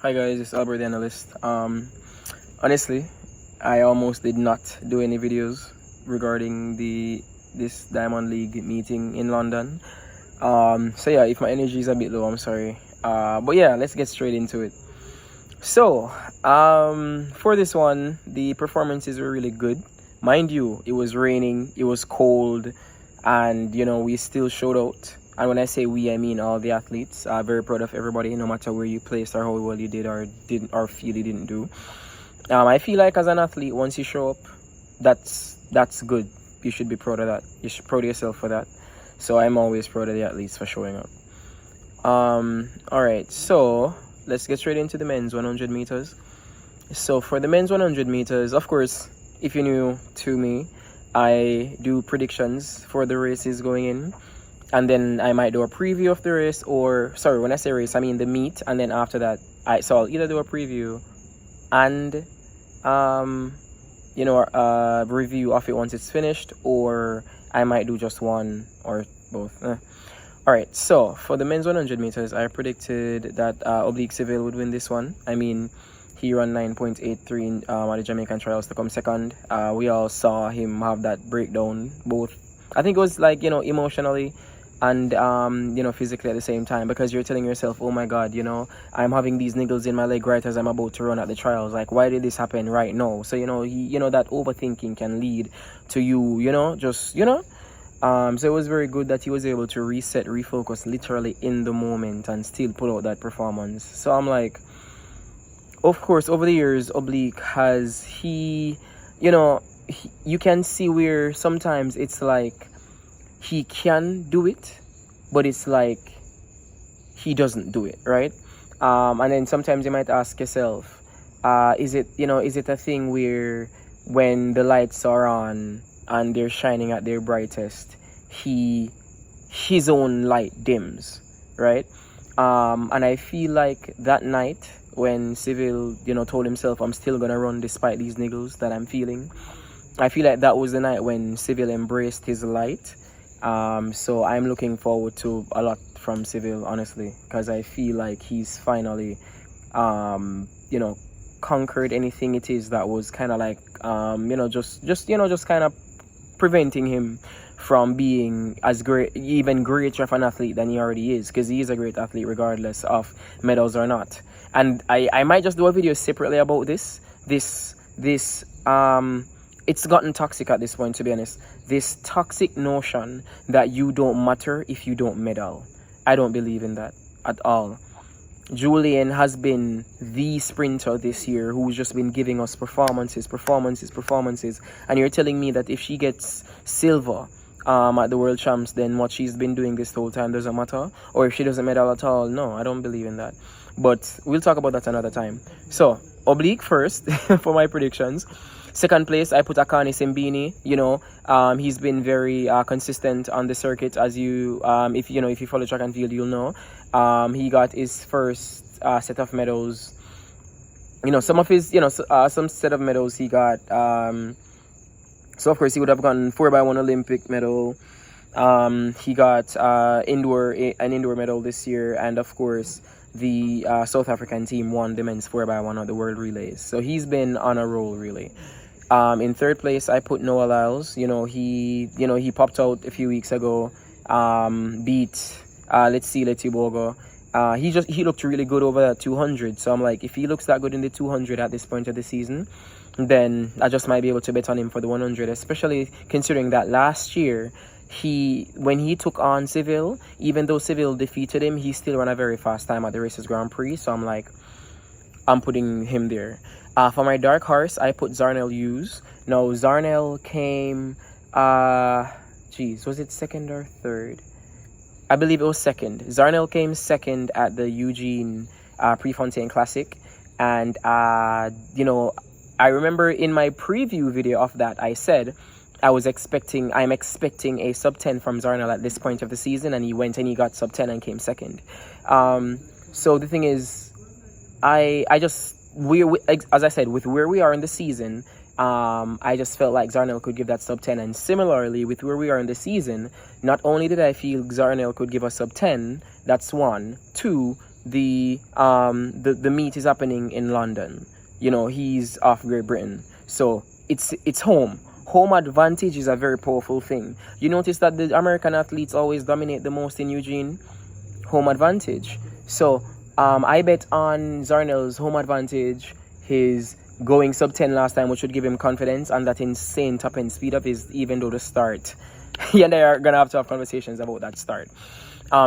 Hi guys, it's Albert the Analyst. Honestly, I almost did not do any videos regarding this Diamond League meeting in London. So yeah, if my energy is a bit low, I'm sorry. But yeah, let's get straight into it. So, for this one, the performances were really good. Mind you, it was raining, it was cold, and we still showed out. And when I say we, I mean all the athletes. Very proud of everybody, no matter where you placed or how well you did or didn't or feel you didn't do. I feel like as an athlete, once you show up, that's good. You should be proud of that. You should proud of yourself for that. So I'm always proud of the athletes for showing up. All right, so let's get straight into the men's 100 meters. So for the men's 100 meters, of course, if you're new to me, I do predictions for the races going in. And then I might do a preview of the race, or sorry, when I say race, I mean the meet. And then after that, so I'll either do a preview and a review of it once it's finished, or I might do just one or both. All right, so for the men's 100 meters, I predicted that Oblique Seville would win this one. I mean, he ran 9.83 at the Jamaican trials to come second. We all saw him have that breakdown, both, I think it was like, emotionally and physically at the same time, because you're telling yourself, oh my god, I'm having these niggles in my leg right as I'm about to run at the trials. Like, why did this happen right now? So that overthinking can lead to you so it was very good that he was able to reset, refocus literally in the moment and still pull out that performance. So I'm like, of course, over the years, Oblique has you can see where sometimes it's like he can do it, but it's like he doesn't do it, right? And then sometimes you might ask yourself, is it a thing where when the lights are on and they're shining at their brightest, his own light dims, right? And I feel like that night when Seville, told himself, I'm still gonna run despite these niggles that I'm feeling, I feel like that was the night when Seville embraced his light. So I'm looking forward to a lot from Seville, honestly, because I feel like he's finally, conquered anything it is that was kind of like, just kind of preventing him from being as great, even greater of an athlete than he already is, because he is a great athlete regardless of medals or not. And I might just do a video separately about this. It's gotten toxic at this point, to be honest. This toxic notion that you don't matter if you don't medal. I don't believe in that at all. Julian has been the sprinter this year who's just been giving us performances. And you're telling me that if she gets silver at the World Champs, then what she's been doing this whole time doesn't matter? Or if she doesn't medal at all? No, I don't believe in that. But we'll talk about that another time. So, Oblique first for my predictions. Second place, I put Akani Simbini. He's been very consistent on the circuit, as if you follow track and field, you'll know. He got his first set of medals. Some of his, some set of medals he got. So of course he would have gotten 4x1 Olympic medal. He got an indoor medal this year, and of course the South African team won the men's 4x1 of the World Relays. So he's been on a roll, really. In third place, I put Noah Lyles. He popped out a few weeks ago. Beat Let's Bogo. He looked really good over that 200. So I'm like, if he looks that good in the 200 at this point of the season, then I just might be able to bet on him for the 100, especially considering that last year when he took on Seville, even though Seville defeated him, he still ran a very fast time at the Races Grand Prix. So I'm like, I'm putting him there. For my dark horse, I put Zarnell Hughes. Now, Zarnell came, was it second or third? I believe it was second. Zarnell came second at the Eugene Prefontaine Classic. And, I remember in my preview video of that, I said I'm expecting a sub 10 from Zarnell at this point of the season. And he went and he got sub 10 and came second. So the thing is, as I said, with where we are in the season, I just felt like Zarnell could give that sub 10. And similarly, with where we are in the season, not only did I feel Zarnell could give a sub 10, that's one. Two, the meet is happening in London. You know, he's off Great Britain, so it's home. Home advantage is a very powerful thing. You notice that the American athletes always dominate the most in Eugene. Home advantage. So I bet on Zarnell's home advantage, his going sub 10 last time, which would give him confidence, and that insane top end speed of his, even though the start. He and I are gonna have to have conversations about that start.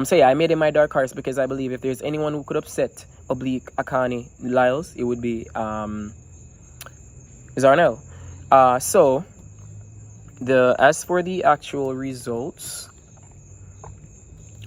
So yeah, I made him my dark horse because I believe if there's anyone who could upset Oblique, Akani, Lyles, it would be Zarnell. So as for the actual results,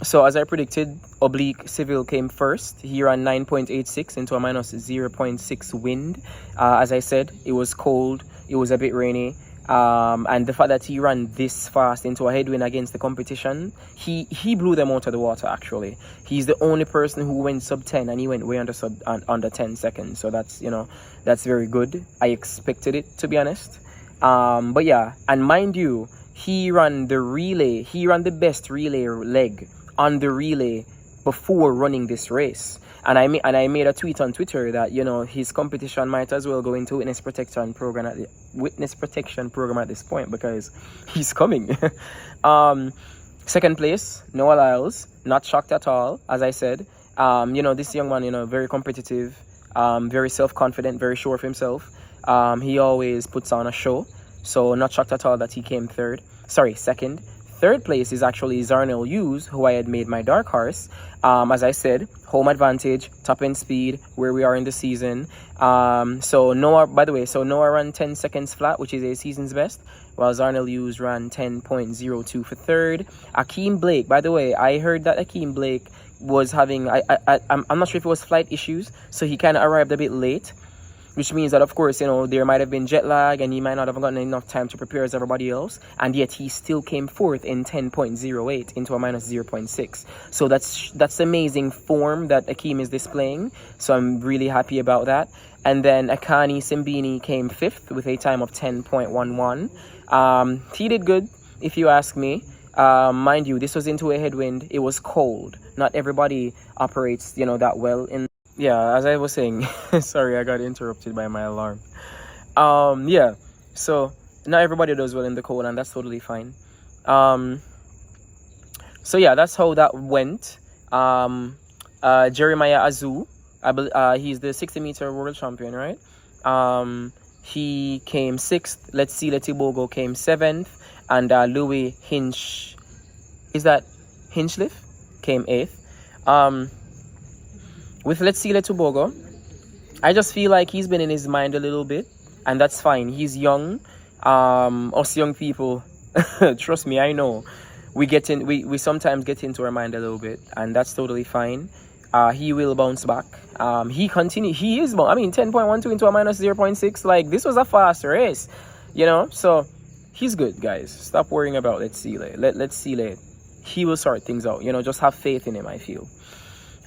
so as I predicted, Oblique Seville came first. He ran 9.86 into a minus 0.6 wind. As I said, it was cold, it was a bit rainy. And the fact that he ran this fast into a headwind against the competition, he blew them out of the water. Actually, he's the only person who went sub 10, and he went way under 10 seconds. So that's, you know, that's very good. I expected it, to be honest. But yeah, and mind you, he ran the best relay leg on the relay before running this race. And I made a tweet on Twitter that, you know, his competition might as well go into witness protection program at this point, because he's coming. Second place, Noah Lyles, not shocked at all. As I said, you know, this young man, you know, very competitive, very self-confident, very sure of himself. He always puts on a show, so not shocked at all that he came second. Third place is actually Zarnell Hughes, who I had made my dark horse. As I said, home advantage, top end speed, where we are in the season. So Noah ran 10 seconds flat, which is a season's best, while Zarnell Hughes ran 10.02 for third. Akeem Blake, by the way, I heard that Akeem Blake was having, I'm not sure if it was flight issues, so he kind of arrived a bit late, which means that, of course, you know, there might have been jet lag and he might not have gotten enough time to prepare as everybody else, and yet he still came fourth in 10.08 into a minus 0.6. So that's amazing form that Akeem is displaying, so I'm really happy about that. And then Akani Simbini came fifth with a time of 10.11. He did good, if you ask me. Mind you, this was into a headwind. It was cold. Not everybody operates, you know, that well in... Yeah, as I was saying, sorry, I got interrupted by my alarm. Yeah, so not everybody does well in the cold, and that's totally fine. So yeah, that's how that went. Jeremiah Azu, he's the 60-meter world champion, right? He came sixth. Let's see, Letibogo came seventh, and Louis Hinchliffe came eighth. With Let's See Tobago, I just feel like he's been in his mind a little bit, and that's fine. He's young. Us young people, trust me, I know. We sometimes get into our mind a little bit, and that's totally fine. He will bounce back. He is, 10.12 into a minus 0.6. Like, this was a fast race, you know? So, he's good, guys. Stop worrying about Let's See. Let's See. He will sort things out, you know? Just have faith in him, I feel.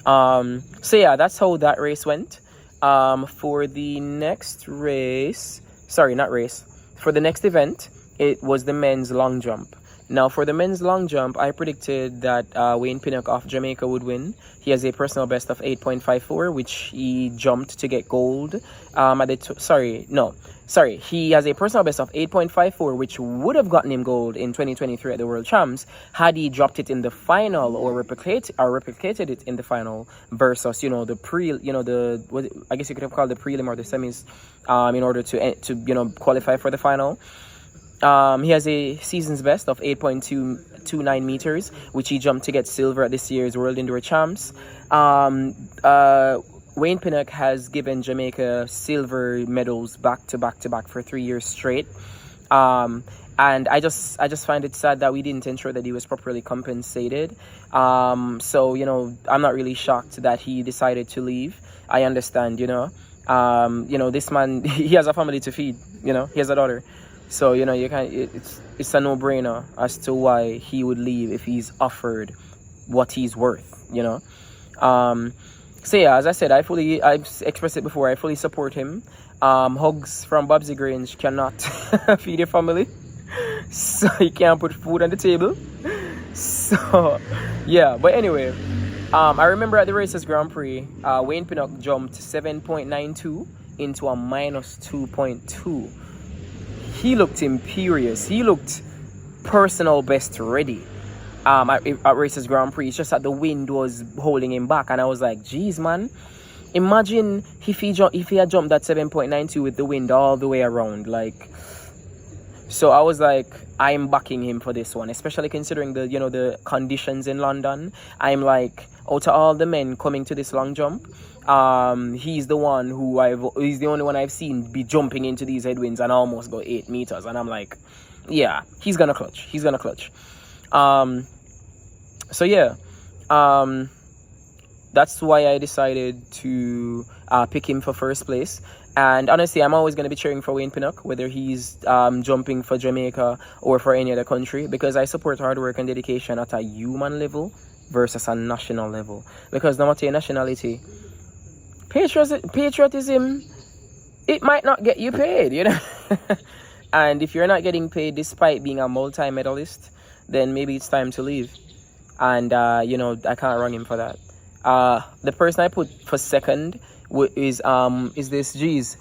So yeah, that's how that race went. For the next race, for the next event, it was the men's long jump. Now, for the men's long jump, I predicted that Wayne Pinnock of Jamaica would win. He has a personal best of 8.54, which he jumped to get gold. He has a personal best of 8.54, which would have gotten him gold in 2023 at the World Champs had he dropped it in the final or replicated it in the final versus, you know, I guess you could have called the prelim or the semis, in order to you know, qualify for the final. He has a season's best of 8.29 meters, which he jumped to get silver at this year's World Indoor Champs. Wayne Pinnock has given Jamaica silver medals back to back for 3 years straight. And I just find it sad that we didn't ensure that he was properly compensated. So, you know, I'm not really shocked that he decided to leave. I understand, you know. You know, this man, he has a family to feed, you know, he has a daughter. So, you know, it's a no-brainer as to why he would leave if he's offered what he's worth, you know. So yeah, as I said, I've expressed it before, I fully support him. Hugs from Babsy Grange cannot feed your family, so he can't put food on the table. So yeah, but anyway, I remember at the Racers Grand Prix, Wayne Pinnock jumped 7.92 into a minus 2.2. He looked imperious. He looked personal best ready. At Racers Grand Prix, it's just that the wind was holding him back, and I was like, "Geez, man, imagine if he had jumped that 7.92 with the wind all the way around." Like, so I was like, I'm backing him for this one, especially considering the conditions in London. I'm like, out of all the men coming to this long jump, he's the only one I've seen be jumping into these headwinds and almost go 8 meters, and I'm like, yeah, he's gonna clutch. So yeah, that's why I decided to pick him for first place. And honestly, I'm always going to be cheering for Wayne Pinnock, whether he's jumping for Jamaica or for any other country, because I support hard work and dedication at a human level versus a national level. Because no matter your nationality, patriotism, it might not get you paid, you know. And if you're not getting paid despite being a multi-medalist, then maybe it's time to leave. And I can't wrong him for that. The person I put for second is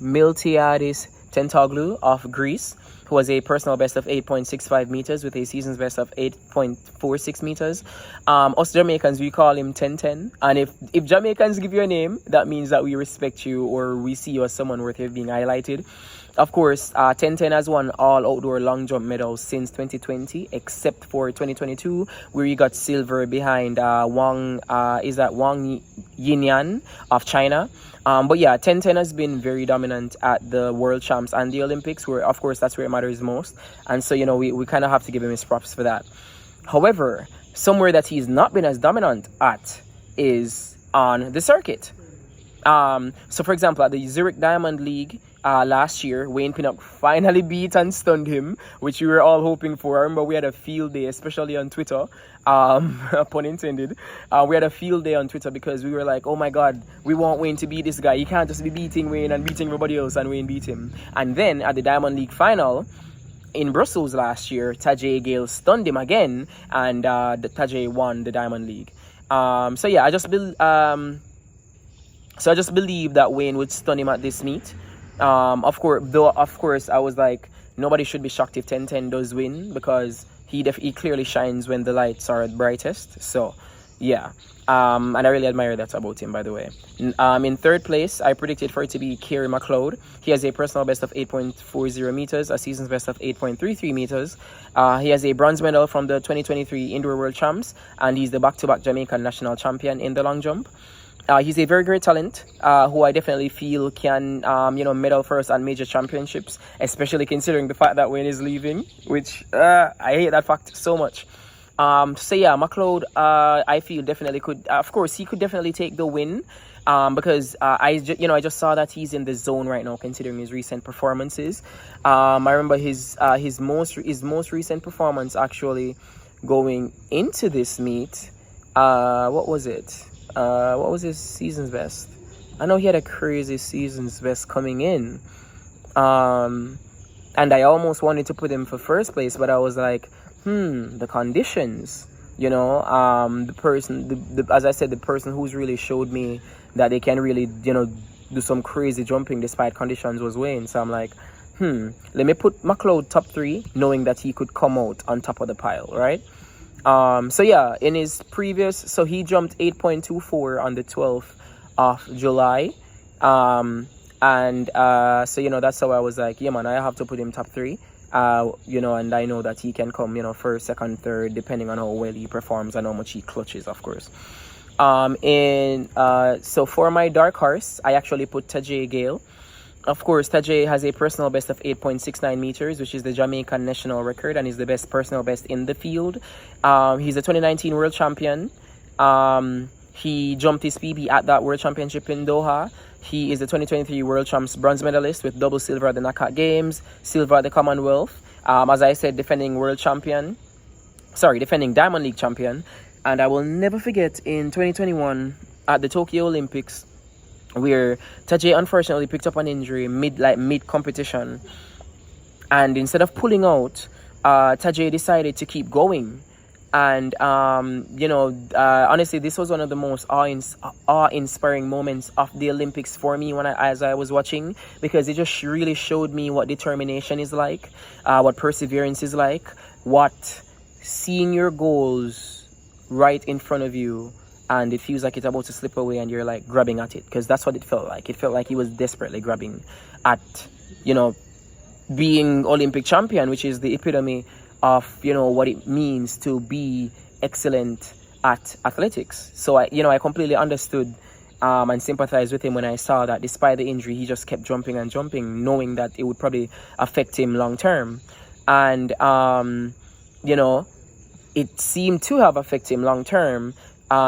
Miltiadis Tentoglou of Greece, who has a personal best of 8.65 meters with a season's best of 8.46 meters. Us Jamaicans, we call him 1010. And if Jamaicans give you a name, that means that we respect you or we see you as someone worthy of being highlighted. Of course, 1010 has won all outdoor long jump medals since 2020, except for 2022, where he got silver behind Wang Yinyan of China. But yeah, 1010 has been very dominant at the World Champs and the Olympics, where of course that's where it matters most. And so, we kind of have to give him his props for that. However, somewhere that he's not been as dominant at is on the circuit. So for example, at the Zurich Diamond League last year, Wayne Pinnock finally beat and stunned him, which we were all hoping for. I remember we had a field day, especially on Twitter, pun intended. We had a field day on Twitter because we were like, oh my god, we want Wayne to beat this guy. He can't just be beating Wayne and beating everybody else, and Wayne beat him. And then at the Diamond League final in Brussels last year, Tajay Gale stunned him again, and Tajay won the Diamond League. So yeah, I just believe that Wayne would stun him at this meet. Of course, I was like, nobody should be shocked if 1010 does win, because he clearly shines when the lights are at brightest. So, yeah. And I really admire that about him, by the way. In third place, I predicted for it to be Kerry McLeod. He has a personal best of 8.40 meters, a season's best of 8.33 meters. He has a bronze medal from the 2023 Indoor World Champs, and he's the back-to-back Jamaican national champion in the long jump. He's a very great talent who I definitely feel can, medal for us at major championships, especially considering the fact that Wayne is leaving, which I hate that fact so much. So yeah, McLeod, I feel definitely could, of course, he could definitely take the win, because I just saw that he's in the zone right now, considering his recent performances. I remember his most recent performance actually going into this meet. What was it? What was his season's best? I know he had a crazy season's best coming in. And I almost wanted to put him for first place, but I was like, the conditions, the person, as I said, the person who's really showed me that they can really, do some crazy jumping despite conditions was Wayne. So I'm like, let me put McLeod top 3, knowing that he could come out on top of the pile, right? So yeah, in his previous, so he jumped 8.24 on the 12th of July. So, that's how I was like, yeah, man, I have to put him top 3. And I know that he can come, first, second, third, depending on how well he performs and how much he clutches, of course. So for my dark horse, I actually put Tajay Gale. Of course, Tajay has a personal best of 8.69 meters, which is the Jamaican national record and is the best personal best in the field. He's a 2019 world champion. He jumped his PB at that world championship in Doha. He is the 2023 world champs bronze medalist with double silver at the Knockout Games, silver at the Commonwealth. As I said, defending Diamond League champion. And I will never forget in 2021 at the Tokyo Olympics, where Tajay unfortunately picked up an injury mid competition, and instead of pulling out, Tajay decided to keep going, And honestly, this was one of the most awe-inspiring moments of the Olympics for me as I was watching, because it just really showed me what determination is like, what perseverance is like, what seeing your goals right in front of you and it feels like it's about to slip away and you're like grabbing at it, because that's what it felt like. It felt like he was desperately grabbing at being Olympic champion, which is the epitome of what it means to be excellent at athletics. So I completely understood and sympathized with him when I saw that despite the injury, he just kept jumping and jumping, knowing that it would probably affect him long term. And it seemed to have affected him long term,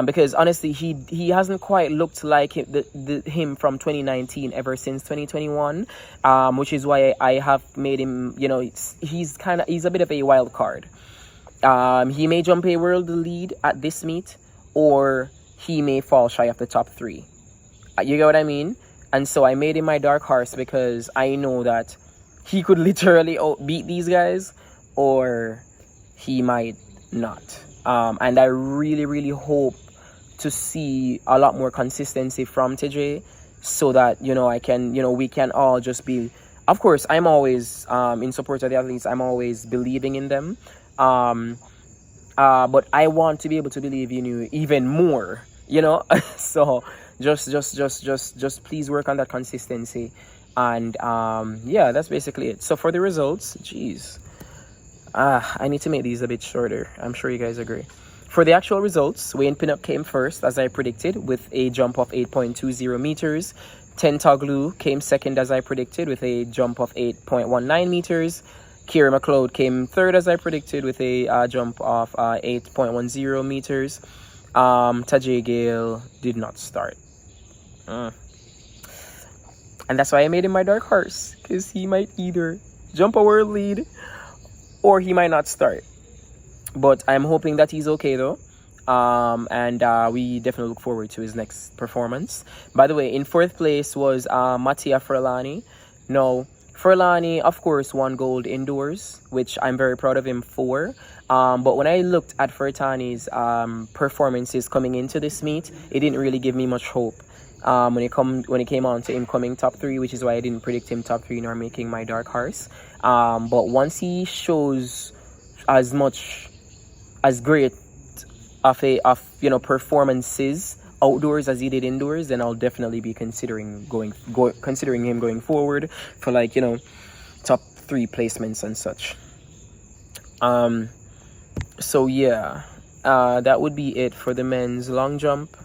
because honestly he hasn't quite looked like him from 2019 ever since 2021, which is why I have made him, he's a bit of a wild card. He may jump a world lead at this meet, or he may fall shy of the top 3. You get what I mean? And so I made him my dark horse because I know that he could literally beat these guys, or he might not. And I really, really hope to see a lot more consistency from TJ, so that we can all just be. Of course, I'm always in support of the athletes. I'm always believing in them. But I want to be able to believe in you even more. So just please work on that consistency. And that's basically it. So for the results, I need to make these a bit shorter. I'm sure you guys agree. For the actual results, Wayne Pinnock came first, as I predicted, with a jump of 8.20 meters. Tentoglou came second, as I predicted, with a jump of 8.19 meters. Kira McLeod came third, as I predicted, with a jump of 8.10 meters. Tajay Gale did not start. And that's why I made him my dark horse, because he might either jump a world lead or he might not start. But I'm hoping that he's okay though. And we definitely look forward to his next performance. By the way, in fourth place was Mattia Furlani. Now, Furlani, of course, won gold indoors, which I'm very proud of him for. But when I looked at Furlani's performances coming into this meet, it didn't really give me much hope. When it came on to him coming top 3, which is why I didn't predict him top 3 nor making my dark horse. But once he shows as great of performances outdoors as he did indoors, then I'll definitely be considering him going forward for top 3 placements and such. So yeah, that would be it for the men's long jump.